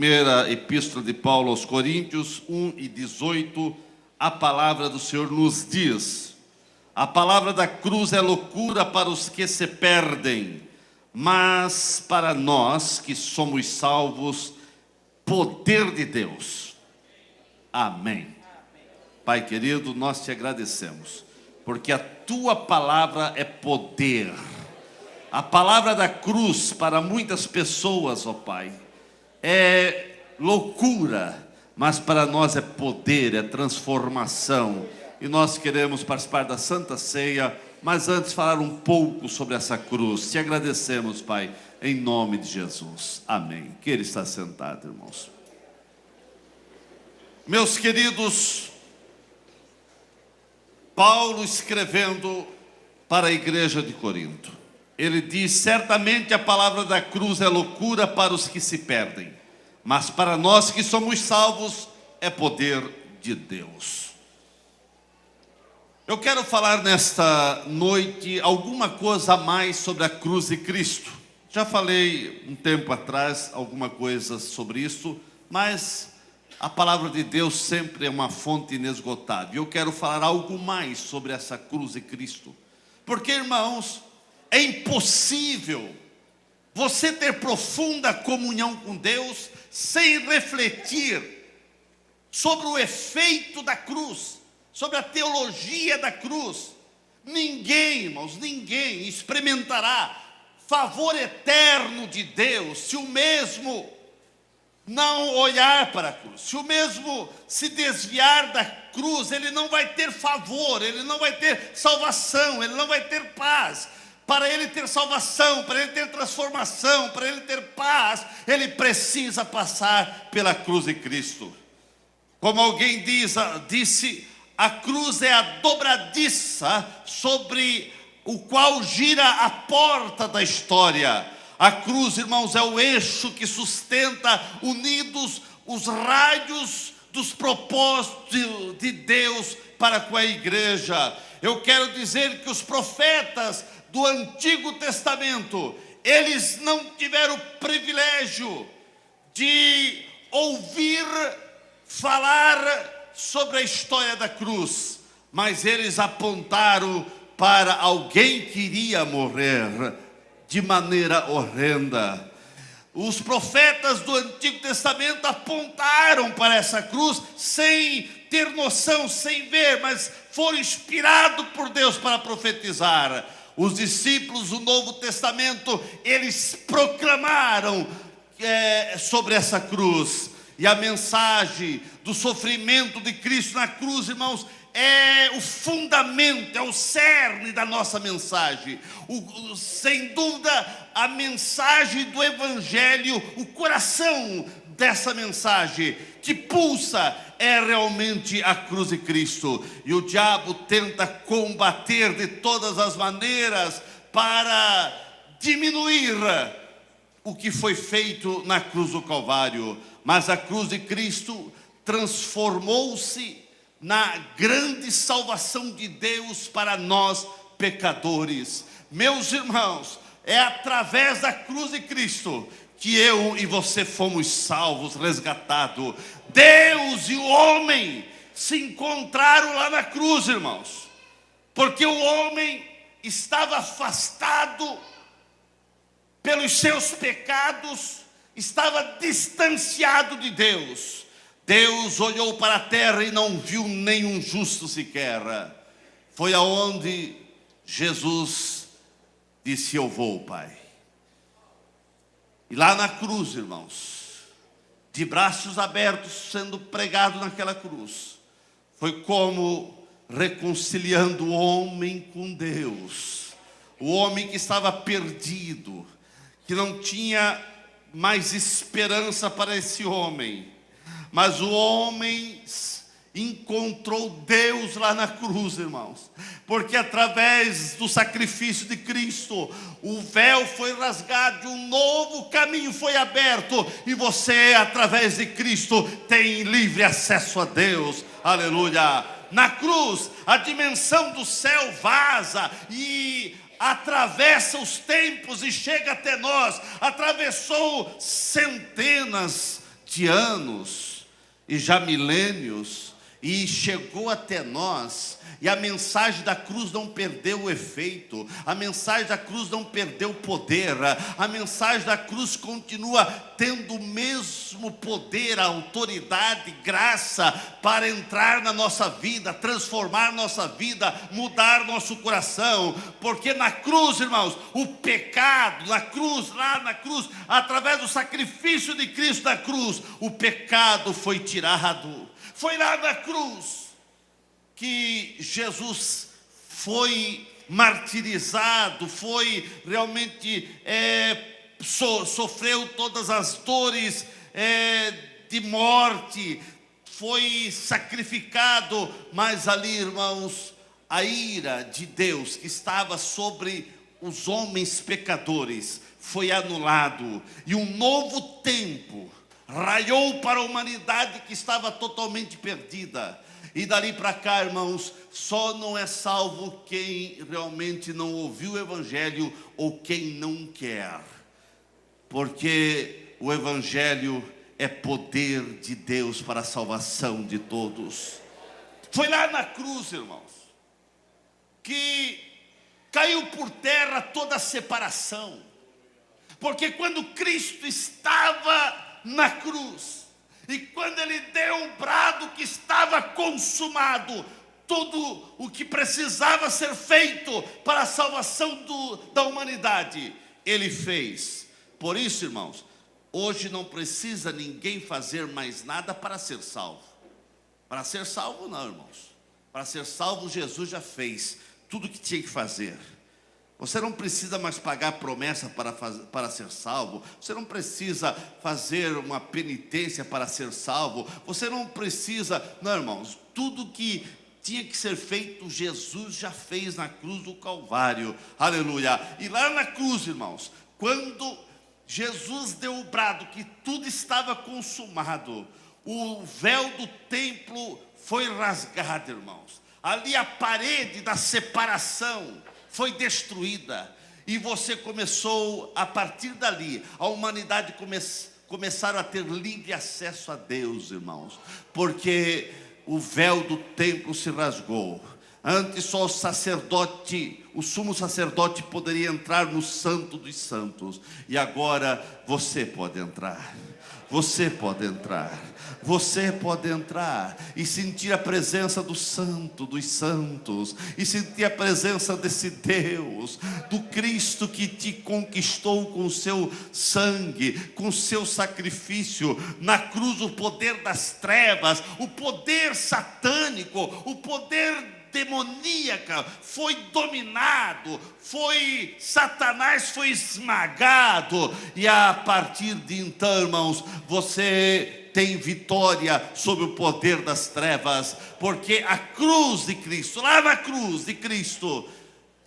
Primeira Epístola de Paulo aos Coríntios 1:18, a palavra do Senhor nos diz: a palavra da cruz é loucura para os que se perdem, mas para nós que somos salvos, poder de Deus. Amém. Pai querido, nós te agradecemos, porque a tua palavra é poder. A palavra da cruz para muitas pessoas, ó Pai, é loucura, mas para nós é poder, é transformação. E nós queremos participar da Santa Ceia, mas antes falar um pouco sobre essa cruz. Te agradecemos, Pai, em nome de Jesus. Amém. Que Ele está sentado, irmãos. Meus queridos, Paulo escrevendo para a igreja de Corinto, ele diz: certamente a palavra da cruz é loucura para os que se perdem, mas para nós que somos salvos é poder de Deus. Eu quero falar nesta noite alguma coisa a mais sobre a cruz de Cristo. Já falei um tempo atrás alguma coisa sobre isso, mas a palavra de Deus sempre é uma fonte inesgotável. Eu quero falar algo mais sobre essa cruz de Cristo, porque, irmãos, é impossível você ter profunda comunhão com Deus sem refletir sobre o efeito da cruz, sobre a teologia da cruz. Ninguém, irmãos, ninguém experimentará favor eterno de Deus se o mesmo não olhar para a cruz, se o mesmo se desviar da cruz. Ele não vai ter favor, ele não vai ter salvação, ele não vai ter paz. Para ele ter salvação, para ele ter transformação, para ele ter paz, ele precisa passar pela cruz de Cristo. Como alguém disse, a cruz é a dobradiça sobre o qual gira a porta da história. A cruz, irmãos, é o eixo que sustenta unidos os raios dos propósitos de Deus para com a igreja. Eu quero dizer que os profetas do Antigo Testamento, eles não tiveram o privilégio de ouvir falar sobre a história da cruz, mas eles apontaram para alguém que iria morrer de maneira horrenda. Os profetas do Antigo Testamento apontaram para essa cruz sem ter noção, sem ver, mas foram inspirados por Deus para profetizar. Os discípulos do Novo Testamento, eles proclamaram sobre essa cruz. E a mensagem do sofrimento de Cristo na cruz, irmãos, é o fundamento, é o cerne da nossa mensagem. Sem dúvida, a mensagem do Evangelho, o coração dessa mensagem que pulsa é realmente a cruz de Cristo. E o diabo tenta combater de todas as maneiras para diminuir o que foi feito na cruz do Calvário. Mas a cruz de Cristo transformou-se na grande salvação de Deus para nós pecadores. Meus irmãos, é através da cruz de Cristo que eu e você fomos salvos, resgatados. Deus e o homem se encontraram lá na cruz, irmãos, porque o homem estava afastado pelos seus pecados, estava distanciado de Deus. Deus olhou para a terra e não viu nenhum justo sequer. Foi aonde Jesus disse: eu vou, Pai. E lá na cruz, irmãos, de braços abertos, sendo pregado naquela cruz, foi como reconciliando o homem com Deus. O homem que estava perdido, que não tinha mais esperança para esse homem. Mas o homem encontrou Deus lá na cruz, irmãos, porque através do sacrifício de Cristo, o véu foi rasgado, um novo caminho foi aberto, e você, através de Cristo, tem livre acesso a Deus. Aleluia! Na cruz, a dimensão do céu vaza e atravessa os tempos e chega até nós. Atravessou centenas de anos e já milênios, e chegou até nós, e a mensagem da cruz não perdeu o efeito, a mensagem da cruz não perdeu o poder, a mensagem da cruz continua tendo o mesmo poder, a autoridade, graça para entrar na nossa vida, transformar nossa vida, mudar nosso coração, porque na cruz, irmãos, o pecado, na cruz, lá na cruz, através do sacrifício de Cristo na cruz, o pecado foi tirado. Foi lá na cruz que Jesus foi martirizado, foi realmente, sofreu todas as dores de morte, foi sacrificado, mas ali, irmãos, a ira de Deus que estava sobre os homens pecadores foi anulado, e um novo tempo raiou para a humanidade que estava totalmente perdida. E dali para cá, irmãos, só não é salvo quem realmente não ouviu o Evangelho ou quem não quer, porque o Evangelho é poder de Deus para a salvação de todos. Foi lá na cruz, irmãos, que caiu por terra toda a separação, porque quando Cristo estava na cruz, e quando ele deu o brado que estava consumado, tudo o que precisava ser feito para a salvação da humanidade, ele fez. Por isso, irmãos, hoje não precisa ninguém fazer mais nada para ser salvo. Para ser salvo não, irmãos. Para ser salvo, Jesus já fez tudo o que tinha que fazer. Você não precisa mais pagar promessa para ser salvo. Você não precisa fazer uma penitência para ser salvo. Você não precisa... Não, irmãos, tudo que tinha que ser feito, Jesus já fez na cruz do Calvário. Aleluia. E lá na cruz, irmãos, quando Jesus deu o brado que tudo estava consumado, o véu do templo foi rasgado, irmãos. Ali a parede da separação foi destruída, e você começou, a partir dali, a humanidade começaram a ter livre acesso a Deus, irmãos, porque o véu do templo se rasgou. Antes só o sumo sacerdote poderia entrar no santo dos santos, e agora você pode entrar. Você pode entrar, você pode entrar e sentir a presença do Santo dos Santos, e sentir a presença desse Deus, do Cristo que te conquistou com o seu sangue, com o seu sacrifício. Na cruz, o poder das trevas, o poder satânico, o poder demoníaca foi dominado, Satanás foi esmagado, e a partir de então, irmãos, você tem vitória sobre o poder das trevas, porque a cruz de Cristo, lá na cruz de Cristo,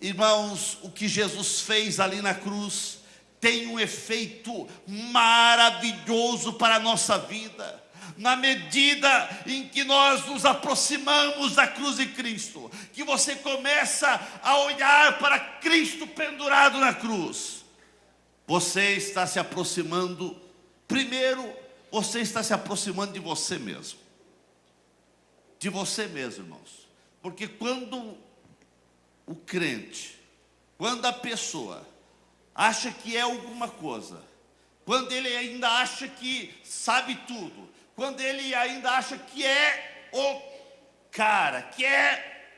irmãos, o que Jesus fez ali na cruz tem um efeito maravilhoso para a nossa vida. Na medida em que nós nos aproximamos da cruz de Cristo, que você começa a olhar para Cristo pendurado na cruz, você está se aproximando, primeiro, você está se aproximando de você mesmo. De você mesmo, irmãos. Porque quando o crente, quando a pessoa acha que é alguma coisa, quando ele ainda acha que sabe tudo, quando ele ainda acha que é o cara, que é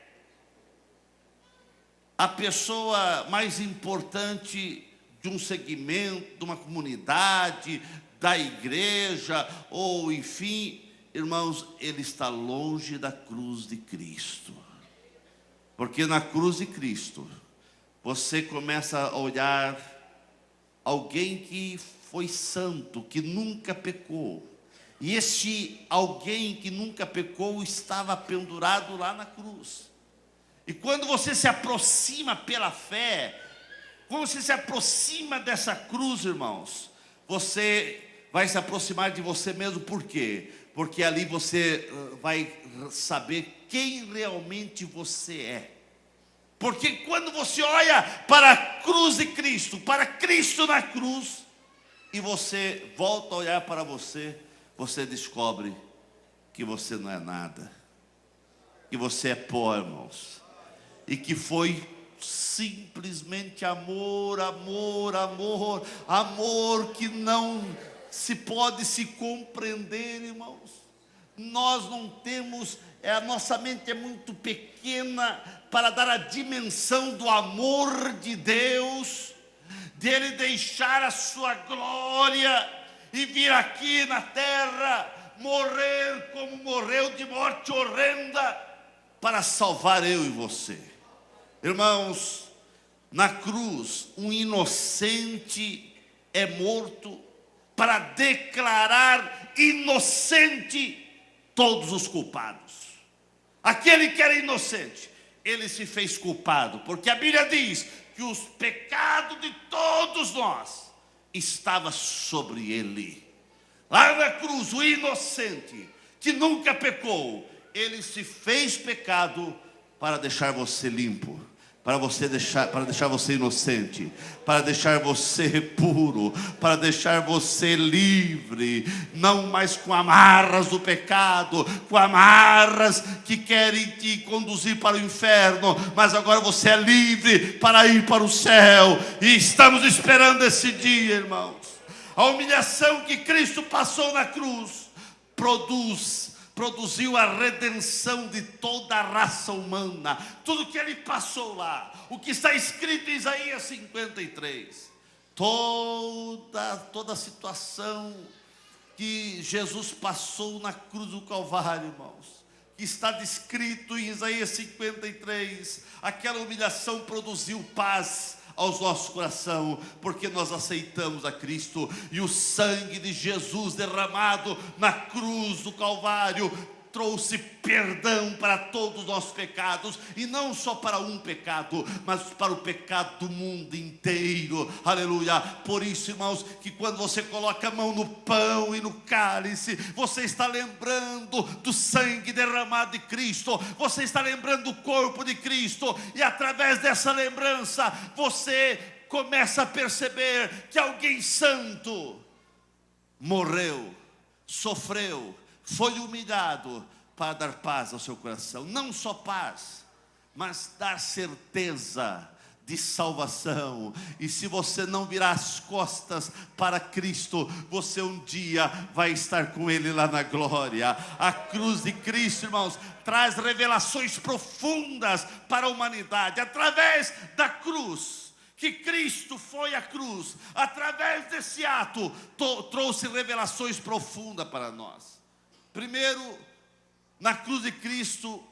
a pessoa mais importante de um segmento, de uma comunidade, da igreja, ou enfim, irmãos, ele está longe da cruz de Cristo. Porque na cruz de Cristo, você começa a olhar alguém que foi santo, que nunca pecou. E este alguém que nunca pecou estava pendurado lá na cruz. E quando você se aproxima pela fé, quando você se aproxima dessa cruz, irmãos, você vai se aproximar de você mesmo. Por quê? Porque ali você vai saber quem realmente você é. Porque quando você olha para a cruz de Cristo, para Cristo na cruz, e você volta a olhar para você, você descobre que você não é nada, que você é pó, irmãos, e que foi simplesmente amor, amor, amor, amor que não se pode se compreender, irmãos. Nós não temos, a nossa mente é muito pequena para dar a dimensão do amor de Deus, dele deixar a sua glória e vir aqui na terra, morrer como morreu, de morte horrenda, para salvar eu e você. Irmãos, na cruz, um inocente é morto para declarar inocente todos os culpados. Aquele que era inocente, ele se fez culpado, porque a Bíblia diz que os pecados de todos nós estavam sobre ele. Lá na cruz, o inocente, que nunca pecou, ele se fez pecado para deixar você limpo, para deixar você inocente, para deixar você puro, para deixar você livre, não mais com amarras do pecado, com amarras que querem te conduzir para o inferno, mas agora você é livre para ir para o céu, e estamos esperando esse dia, irmãos. A humilhação que Cristo passou na cruz produziu a redenção de toda a raça humana. Tudo que ele passou lá, o que está escrito em Isaías 53, toda a situação que Jesus passou na cruz do Calvário, irmãos, que está descrito em Isaías 53, aquela humilhação produziu paz aos nossos corações, porque nós aceitamos a Cristo, e o sangue de Jesus derramado na cruz do Calvário trouxe perdão para todos os nossos pecados, e não só para um pecado, mas para o pecado do mundo inteiro, aleluia. Por isso, irmãos, que quando você coloca a mão no pão e no cálice, você está lembrando do sangue derramado de Cristo, você está lembrando do corpo de Cristo, e através dessa lembrança, você começa a perceber que alguém santo morreu, sofreu, foi humilhado para dar paz ao seu coração. Não só paz, mas dar certeza de salvação. E se você não virar as costas para Cristo, você um dia vai estar com Ele lá na glória. A cruz de Cristo, irmãos, traz revelações profundas para a humanidade. Através da cruz, que Cristo foi à cruz, através desse ato, trouxe revelações profundas para nós. Primeiro, na cruz de Cristo,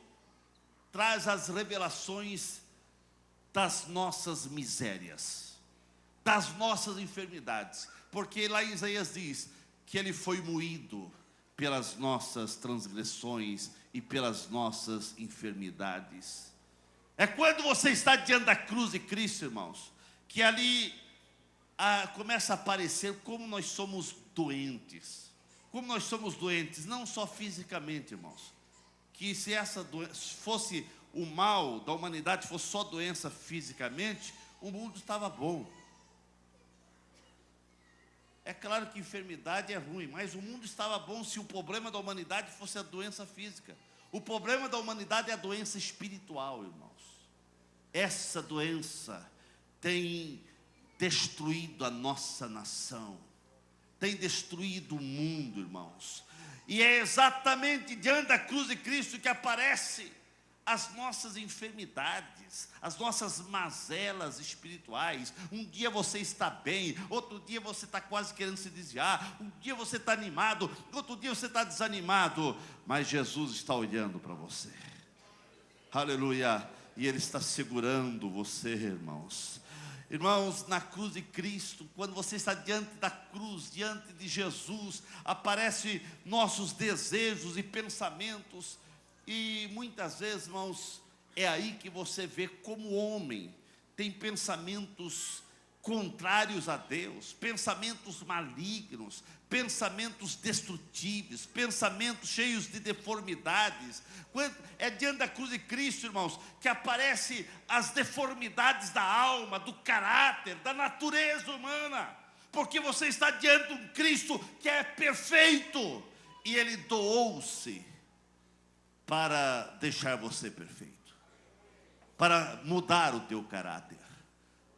traz as revelações das nossas misérias, das nossas enfermidades, porque lá em Isaías diz que Ele foi moído pelas nossas transgressões e pelas nossas enfermidades. É quando você está diante da cruz de Cristo, irmãos, que ali começa a aparecer como nós somos doentes. Como nós somos doentes, não só fisicamente, irmãos, que se essa doença fosse o mal da humanidade, fosse só doença fisicamente, o mundo estava bom. É claro que enfermidade é ruim, mas o mundo estava bom se o problema da humanidade fosse a doença física. O problema da humanidade é a doença espiritual, irmãos. Essa doença tem destruído a nossa nação, tem destruído o mundo, irmãos. E é exatamente diante da cruz de Cristo que aparecem as nossas enfermidades, as nossas mazelas espirituais. Um dia você está bem, outro dia você está quase querendo se desviar, um dia você está animado, outro dia você está desanimado, mas Jesus está olhando para você, aleluia, e Ele está segurando você, irmãos. Irmãos, na cruz de Cristo, quando você está diante da cruz, diante de Jesus, aparecem nossos desejos e pensamentos, e muitas vezes, irmãos, é aí que você vê como o homem tem pensamentos contrários a Deus, pensamentos malignos, pensamentos destrutíveis, pensamentos cheios de deformidades. É diante da cruz de Cristo, irmãos, que aparecem as deformidades da alma, do caráter, da natureza humana, porque você está diante de um Cristo que é perfeito, E Ele doou-se para deixar você perfeito, para mudar o teu caráter.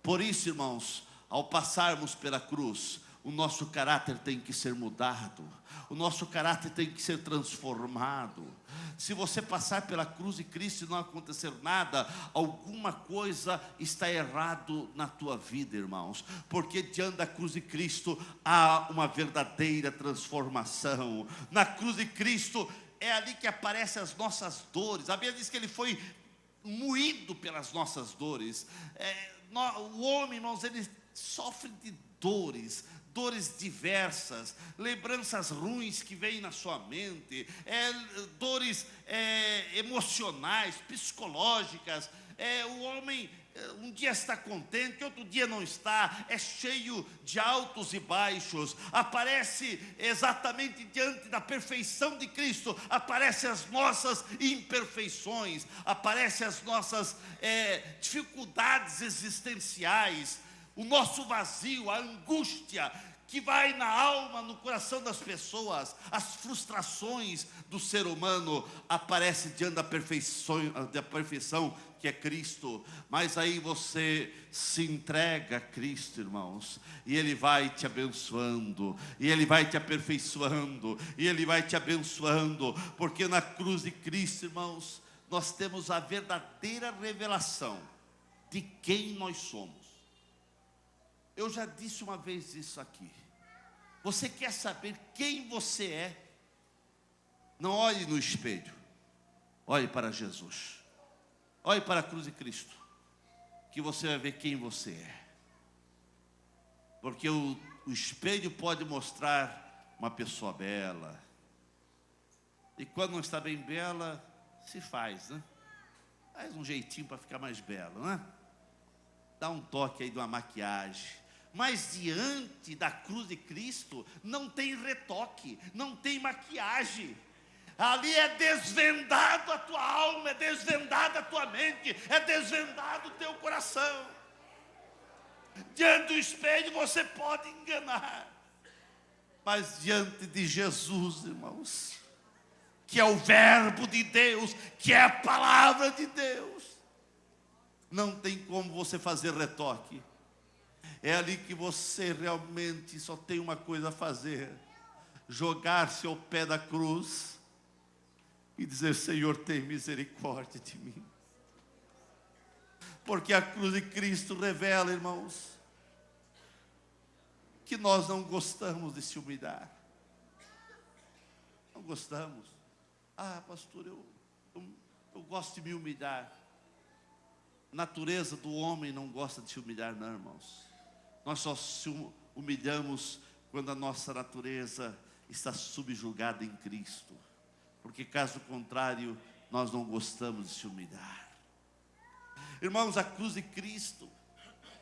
Por isso, irmãos, ao passarmos pela cruz, o nosso caráter tem que ser mudado, o nosso caráter tem que ser transformado. Se você passar pela cruz de Cristo e não acontecer nada, alguma coisa está errado na tua vida, irmãos, porque diante da cruz de Cristo há uma verdadeira transformação. Na cruz de Cristo é ali que aparecem as nossas dores. A Bíblia diz que Ele foi moído pelas nossas dores. O homem, irmãos, ele sofre de dores diversas, lembranças ruins que vêm na sua mente, dores emocionais, psicológicas. O homem um dia está contente, outro dia não está, é cheio de altos e baixos. Aparece exatamente diante da perfeição de Cristo, aparecem as nossas imperfeições, aparecem as nossas dificuldades existenciais, o nosso vazio, a angústia que vai na alma, no coração das pessoas, as frustrações do ser humano, aparece diante da perfeição que é Cristo. Mas aí você se entrega a Cristo, irmãos, e Ele vai te abençoando, e Ele vai te aperfeiçoando, e Ele vai te abençoando, porque na cruz de Cristo, irmãos, nós temos a verdadeira revelação de quem nós somos. Eu já disse uma vez isso aqui. Você quer saber quem você é? Não olhe no espelho, olhe para Jesus, olhe para a cruz de Cristo, que você vai ver quem você é. Porque o espelho pode mostrar uma pessoa bela, e quando não está bem bela, se faz, né? Faz um jeitinho para ficar mais belo, né? Dá um toque aí de uma maquiagem. Mas diante da cruz de Cristo não tem retoque, não tem maquiagem. Ali é desvendado a tua alma, é desvendada a tua mente, é desvendado o teu coração. Diante do espelho você pode enganar, mas diante de Jesus, irmãos, que é o verbo de Deus, que é a palavra de Deus, não tem como você fazer retoque. É ali que você realmente só tem uma coisa a fazer: jogar-se ao pé da cruz e dizer: Senhor, tem misericórdia de mim. Porque a cruz de Cristo revela, irmãos, que nós não gostamos de se humilhar. Não gostamos. Ah, pastor, eu gosto de me humilhar. A natureza do homem não gosta de se humilhar, não, irmãos. Nós só se humilhamos quando a nossa natureza está subjugada em Cristo. Porque caso contrário, nós não gostamos de se humilhar. Irmãos, a cruz de Cristo,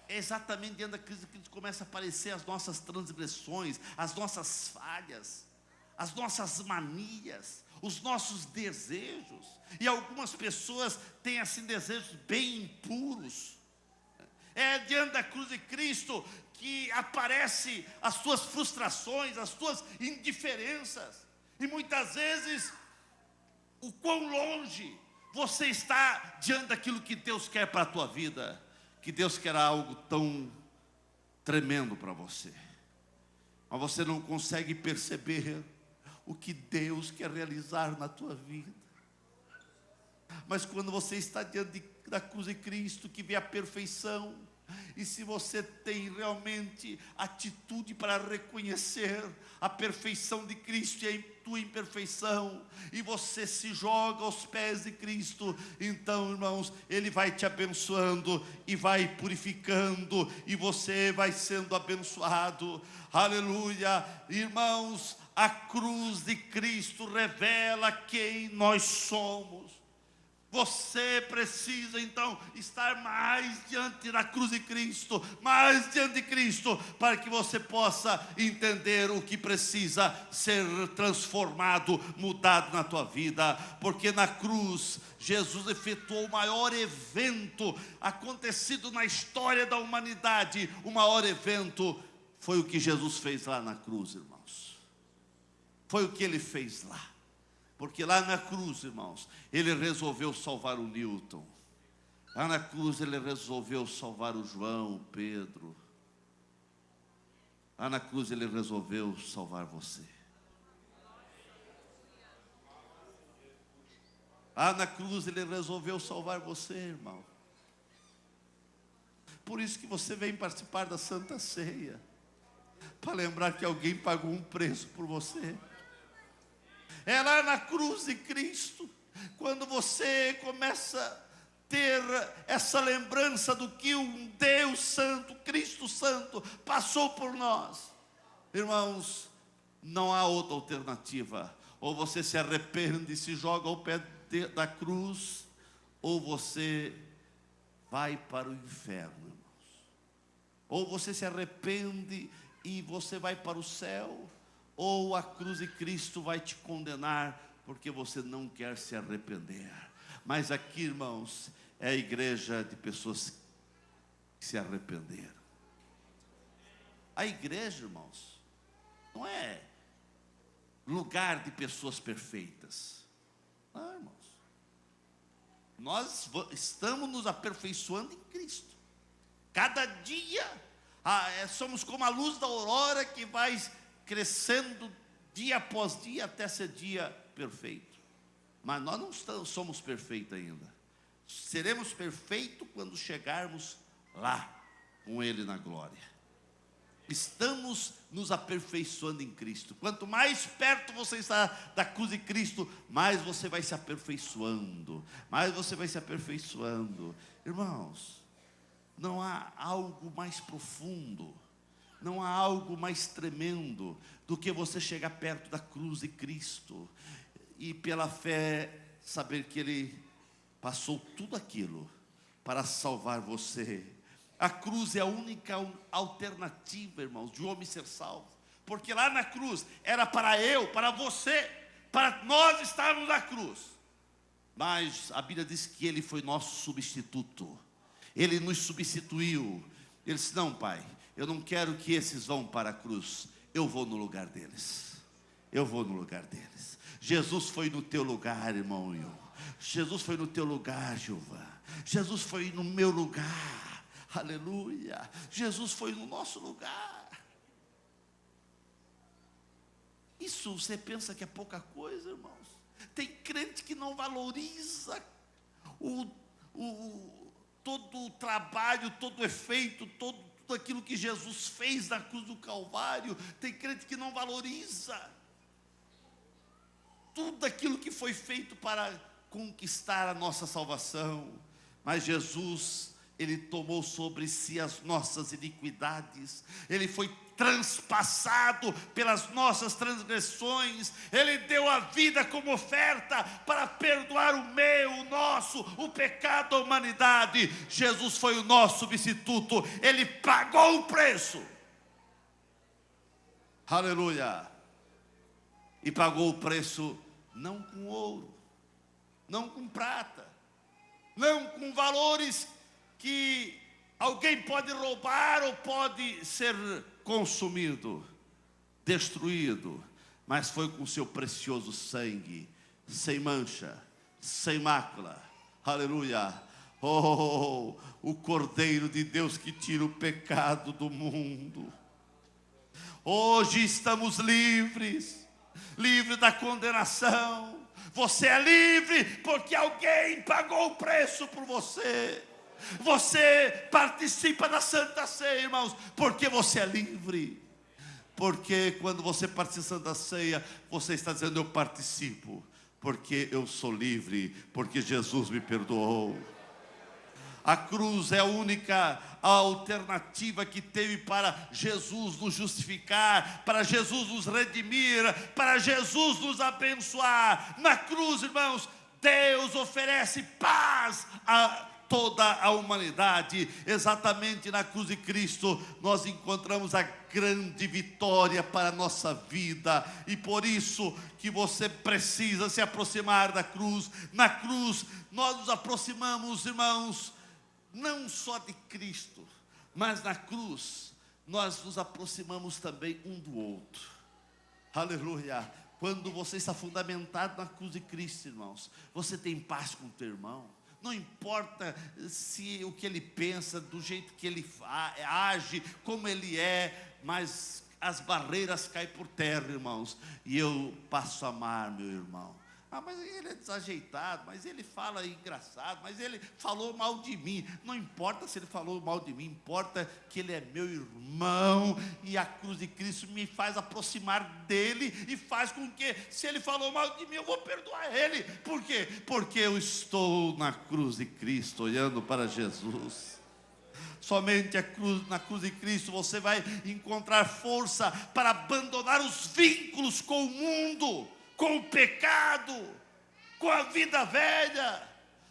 é exatamente diante da cruz de Cristo que começa a aparecer as nossas transgressões, as nossas falhas, as nossas manias, os nossos desejos. E algumas pessoas têm assim desejos bem impuros. É diante da cruz de Cristo que aparecem as tuas frustrações, as tuas indiferenças. E muitas vezes, o quão longe você está diante daquilo que Deus quer para a tua vida. Que Deus quer algo tão tremendo para você, mas você não consegue perceber o que Deus quer realizar na tua vida. Mas quando você está diante da cruz de Cristo, que vê a perfeição, e se você tem realmente atitude para reconhecer a perfeição de Cristo e a tua imperfeição, e você se joga aos pés de Cristo, então, irmãos, Ele vai te abençoando e vai purificando, e você vai sendo abençoado. Aleluia. Irmãos, a cruz de Cristo revela quem nós somos. Você precisa então estar mais diante da cruz de Cristo, mais diante de Cristo, para que você possa entender o que precisa ser transformado, mudado na tua vida. Porque na cruz, Jesus efetuou o maior evento acontecido na história da humanidade. O maior evento foi o que Jesus fez lá na cruz, irmãos. Foi o que ele fez lá. Porque lá na cruz, irmãos, ele resolveu salvar o Newton. Lá na cruz ele resolveu salvar o João, o Pedro. Lá na cruz ele resolveu salvar você. Lá na cruz ele resolveu salvar você, irmão. Por isso que você vem participar da Santa Ceia, para lembrar que alguém pagou um preço por você. É lá na cruz de Cristo, quando você começa a ter essa lembrança do que um Deus Santo, Cristo Santo, passou por nós. Irmãos, não há outra alternativa. Ou você se arrepende e se joga ao pé da cruz, ou você vai para o inferno, irmãos. Ou você se arrepende e você vai para o céu, ou a cruz de Cristo vai te condenar, porque você não quer se arrepender. Mas aqui, irmãos, é a igreja de pessoas que se arrependeram. A igreja, irmãos, não é lugar de pessoas perfeitas. Não, irmãos. Nós estamos nos aperfeiçoando em Cristo. Cada dia, somos como a luz da aurora que vai crescendo dia após dia até ser dia perfeito. Mas nós não somos perfeitos ainda. Seremos perfeitos quando chegarmos lá com Ele na glória. Estamos nos aperfeiçoando em Cristo. Quanto mais perto você está da cruz de Cristo, mais você vai se aperfeiçoando. Mais você vai se aperfeiçoando. Irmãos, não há algo mais profundo, não há algo mais tremendo do que você chegar perto da cruz de Cristo e pela fé saber que Ele passou tudo aquilo para salvar você. A cruz é a única alternativa, irmãos, de um homem ser salvo. Porque lá na cruz era para eu, para você, para nós estarmos na cruz. Mas a Bíblia diz que Ele foi nosso substituto. Ele nos substituiu. Ele disse: não, Pai, eu não quero que esses vão para a cruz. Eu vou no lugar deles. Eu vou no lugar deles. Jesus foi no teu lugar, irmão Will. Jesus foi no teu lugar, Gilvan. Jesus foi no meu lugar. Aleluia. Jesus foi no nosso lugar. Isso você pensa que é pouca coisa, irmãos? Tem crente que não valoriza todo o trabalho, todo o efeito, tudo aquilo que Jesus fez na cruz do Calvário. Tem crente que não valoriza tudo aquilo que foi feito para conquistar a nossa salvação. Mas Jesus, Ele tomou sobre si as nossas iniquidades. Ele foi transpassado pelas nossas transgressões. Ele deu a vida como oferta para perdoar o nosso, o pecado da humanidade. Jesus foi o nosso substituto. Ele pagou o preço. Aleluia. E pagou o preço não com ouro, não com prata, não com valores que alguém pode roubar ou pode ser consumido, destruído, mas foi com seu precioso sangue, sem mancha, sem mácula. Aleluia. Oh, o Cordeiro de Deus que tira o pecado do mundo. Hoje estamos livres da condenação. Você é livre porque alguém pagou o preço por você. Você participa da Santa Ceia, irmãos, porque você é livre. Porque quando você participa da ceia, você está dizendo: eu participo, porque eu sou livre, porque Jesus me perdoou. A cruz é a única alternativa que teve para Jesus nos justificar, para Jesus nos redimir, para Jesus nos abençoar. Na cruz, irmãos, Deus oferece paz a toda a humanidade. Exatamente na cruz de Cristo nós encontramos a grande vitória para a nossa vida. E por isso que você precisa se aproximar da cruz. Na cruz nós nos aproximamos, irmãos, não só de Cristo, mas na cruz nós nos aproximamos também um do outro. Aleluia. Quando você está fundamentado na cruz de Cristo, irmãos, você tem paz com o teu irmão. Não importa se o que ele pensa, do jeito que ele age, como ele é, mas as barreiras caem por terra, irmãos, e eu passo a amar meu irmão. Mas ele é desajeitado, mas ele fala engraçado, mas ele falou mal de mim. Não importa se ele falou mal de mim, importa que ele é meu irmão, e a cruz de Cristo me faz aproximar dele, e faz com que, se ele falou mal de mim, eu vou perdoar ele. Por quê? Porque eu estou na cruz de Cristo, olhando para Jesus. Somente na cruz de Cristo você vai encontrar força para abandonar os vínculos com o mundo, com o pecado, com a vida velha,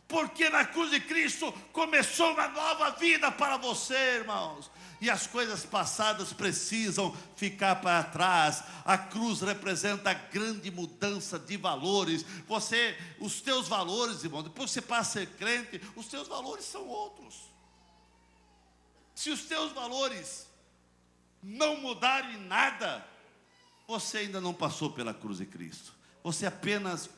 porque na cruz de Cristo começou uma nova vida para você, irmãos, e as coisas passadas precisam ficar para trás. A cruz representa a grande mudança de valores. Os teus valores, irmão, depois que você passa a ser crente, os teus valores são outros. Se os teus valores não mudaram em nada, você ainda não passou pela cruz de Cristo. Você apenas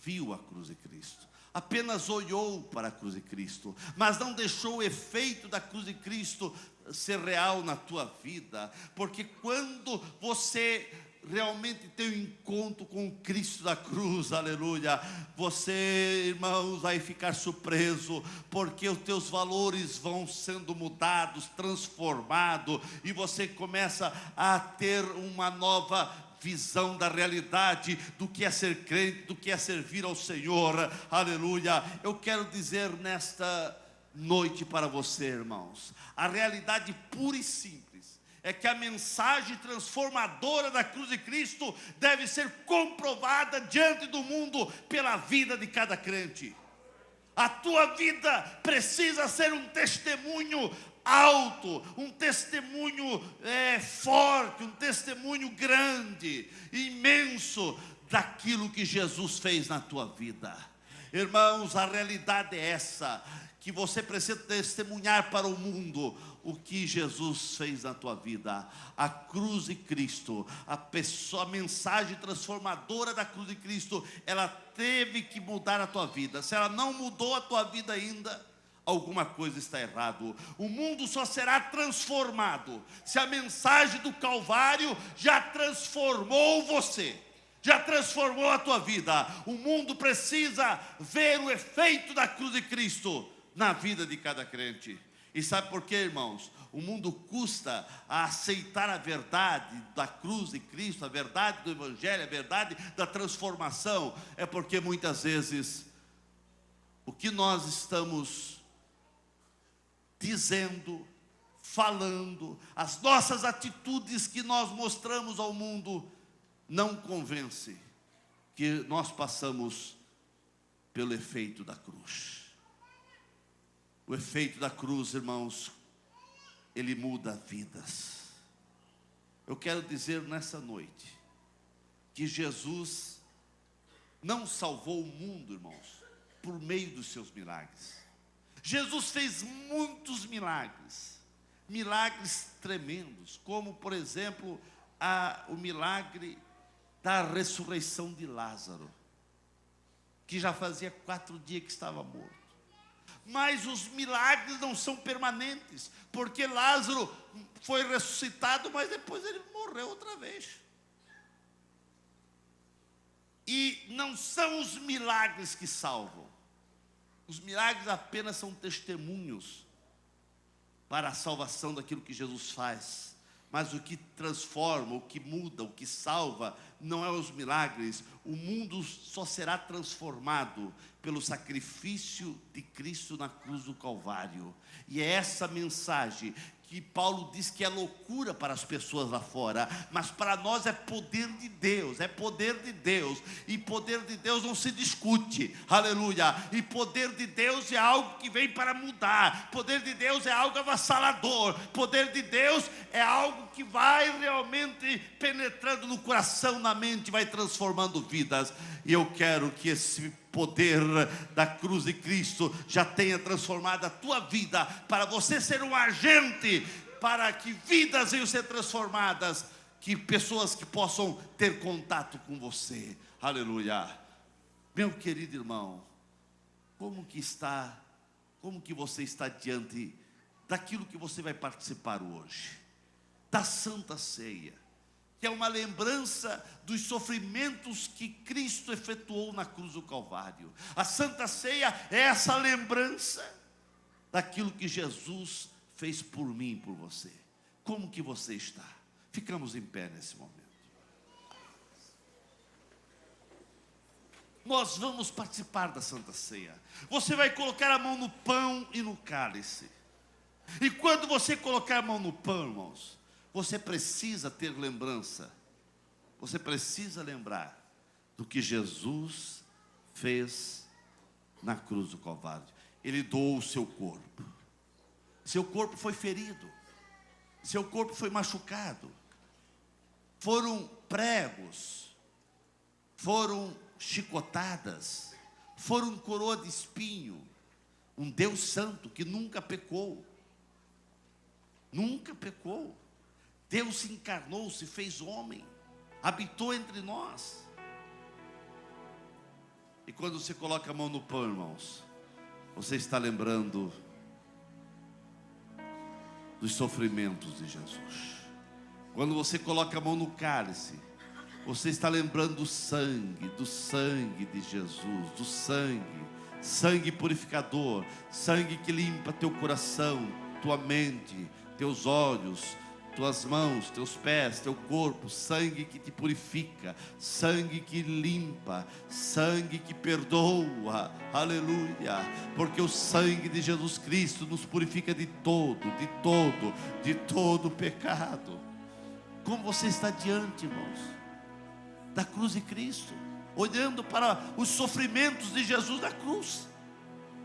viu a cruz de Cristo, apenas olhou para a cruz de Cristo, mas não deixou o efeito da cruz de Cristo ser real na tua vida. Porque quando você realmente tem um encontro com o Cristo da cruz, aleluia, você, irmãos, vai ficar surpreso, porque os teus valores vão sendo mudados, transformados, e você começa a ter uma nova visão da realidade, do que é ser crente, do que é servir ao Senhor, aleluia. Eu quero dizer nesta noite para você, irmãos, a realidade pura e simples é que a mensagem transformadora da cruz de Cristo deve ser comprovada diante do mundo pela vida de cada crente. A tua vida precisa ser um testemunho alto, um testemunho forte, um testemunho grande, imenso, daquilo que Jesus fez na tua vida. Irmãos, a realidade é essa, que você precisa testemunhar para o mundo o que Jesus fez na tua vida. A cruz de Cristo, a mensagem transformadora da cruz de Cristo, ela teve que mudar a tua vida. Se ela não mudou a tua vida ainda, alguma coisa está errado. O mundo só será transformado se a mensagem do Calvário já transformou você, já transformou a tua vida. O mundo precisa ver o efeito da cruz de Cristo na vida de cada crente. E sabe por quê, irmãos? O mundo custa a aceitar a verdade da cruz de Cristo, a verdade do Evangelho, a verdade da transformação. É porque muitas vezes o que nós estamos dizendo, falando, as nossas atitudes que nós mostramos ao mundo, não convence que nós passamos pelo efeito da cruz. O efeito da cruz, irmãos, ele muda vidas. Eu quero dizer nessa noite que Jesus não salvou o mundo, irmãos, por meio dos seus milagres. Jesus fez muitos milagres, milagres tremendos, como por exemplo o milagre da ressurreição de Lázaro, que já fazia 4 dias que estava morto. Mas os milagres não são permanentes, porque Lázaro foi ressuscitado, mas depois ele morreu outra vez. E não são os milagres que salvam. Os milagres apenas são testemunhos para a salvação daquilo que Jesus faz. Mas o que transforma, o que muda, o que salva, não é os milagres. O mundo só será transformado pelo sacrifício de Cristo na cruz do Calvário. E é essa mensagem que Paulo diz que é loucura para as pessoas lá fora, mas para nós é poder de Deus, é poder de Deus, e poder de Deus não se discute, aleluia, e poder de Deus é algo que vem para mudar, poder de Deus é algo avassalador, poder de Deus é algo que vai realmente penetrando no coração, na mente, vai transformando vidas. E eu quero que esse poder da cruz de Cristo já tenha transformado a tua vida, para você ser um agente, para que vidas venham ser transformadas, que pessoas que possam ter contato com você. Aleluia. Meu querido irmão, como que você está diante daquilo que você vai participar hoje? Da Santa Ceia, que é uma lembrança dos sofrimentos que Cristo efetuou na cruz do Calvário. A Santa Ceia é essa lembrança daquilo que Jesus fez por mim e por você. Como que você está? Ficamos em pé nesse momento. Nós vamos participar da Santa Ceia. Você vai colocar a mão no pão e no cálice. E quando você colocar a mão no pão, irmãos, você precisa ter lembrança. Você precisa lembrar do que Jesus fez na cruz do Calvário. Ele doou o seu corpo. Seu corpo foi ferido. Seu corpo foi machucado. Foram pregos. Foram chicotadas. Foram coroa de espinho. Um Deus santo que nunca pecou. Nunca pecou. Deus se encarnou, se fez homem, habitou entre nós. E quando você coloca a mão no pão, irmãos, você está lembrando dos sofrimentos de Jesus. Quando você coloca a mão no cálice, você está lembrando do sangue de Jesus, do sangue purificador, sangue que limpa teu coração, tua mente, teus olhos, tuas mãos, teus pés, teu corpo, sangue que te purifica, sangue que limpa, sangue que perdoa, aleluia, porque o sangue de Jesus Cristo nos purifica de todo pecado. Como você está diante, irmãos, da cruz de Cristo, olhando para os sofrimentos de Jesus na cruz.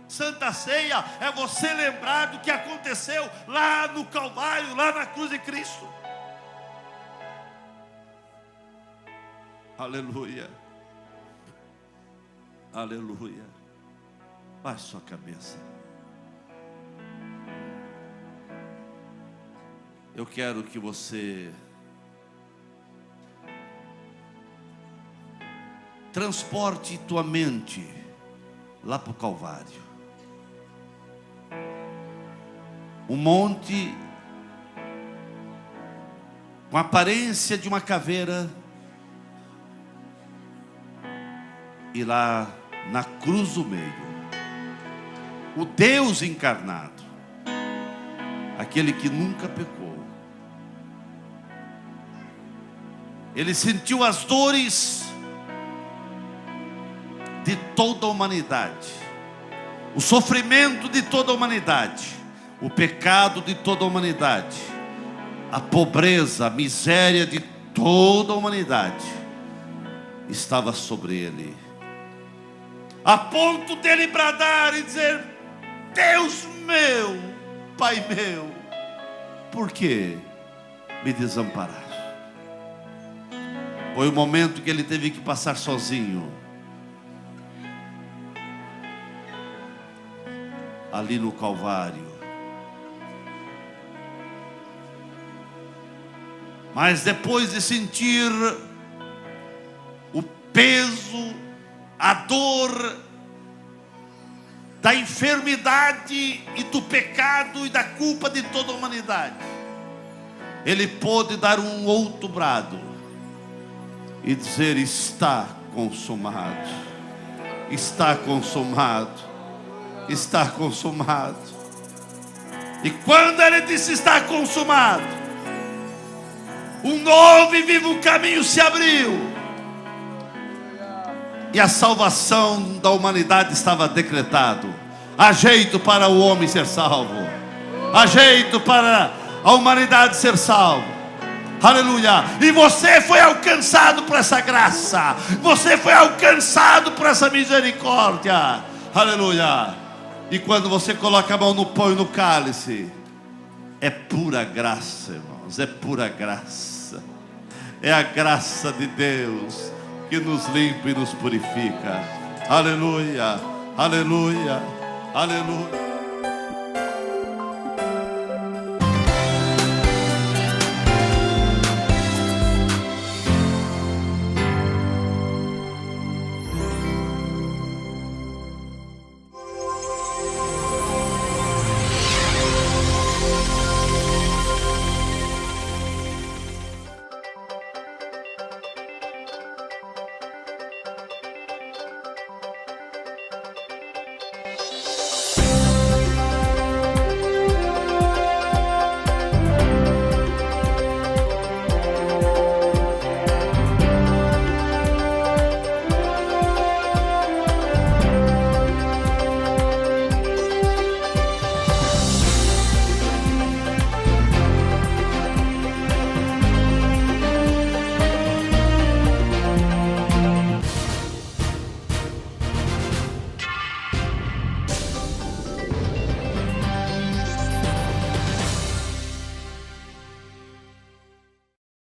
Santa Ceia é você lembrar do que aconteceu lá no Calvário, lá na cruz de Cristo. Aleluia. Aleluia. Baixe sua cabeça. Eu quero que você transporte tua mente lá para o Calvário. Um monte com a aparência de uma caveira, e lá na cruz do meio, o Deus encarnado, aquele que nunca pecou. Ele sentiu as dores de toda a humanidade, o sofrimento de toda a humanidade, o pecado de toda a humanidade, a pobreza, a miséria de toda a humanidade estava sobre ele, a ponto dele bradar e dizer: Deus meu, Pai meu, por que me desampararam? Foi o momento que ele teve que passar sozinho, ali no Calvário. Mas depois de sentir o peso, a dor da enfermidade e do pecado e da culpa de toda a humanidade, ele pôde dar um outro brado e dizer: está consumado, está consumado, está consumado. E quando ele disse está consumado, um novo e vivo caminho se abriu, e a salvação da humanidade estava decretado. Há jeito para o homem ser salvo, há jeito para a humanidade ser salva. Aleluia. E você foi alcançado por essa graça, você foi alcançado por essa misericórdia. Aleluia. E quando você coloca a mão no pão e no cálice, é pura graça, irmãos, é pura graça. É a graça de Deus que nos limpa e nos purifica. Aleluia, aleluia, aleluia.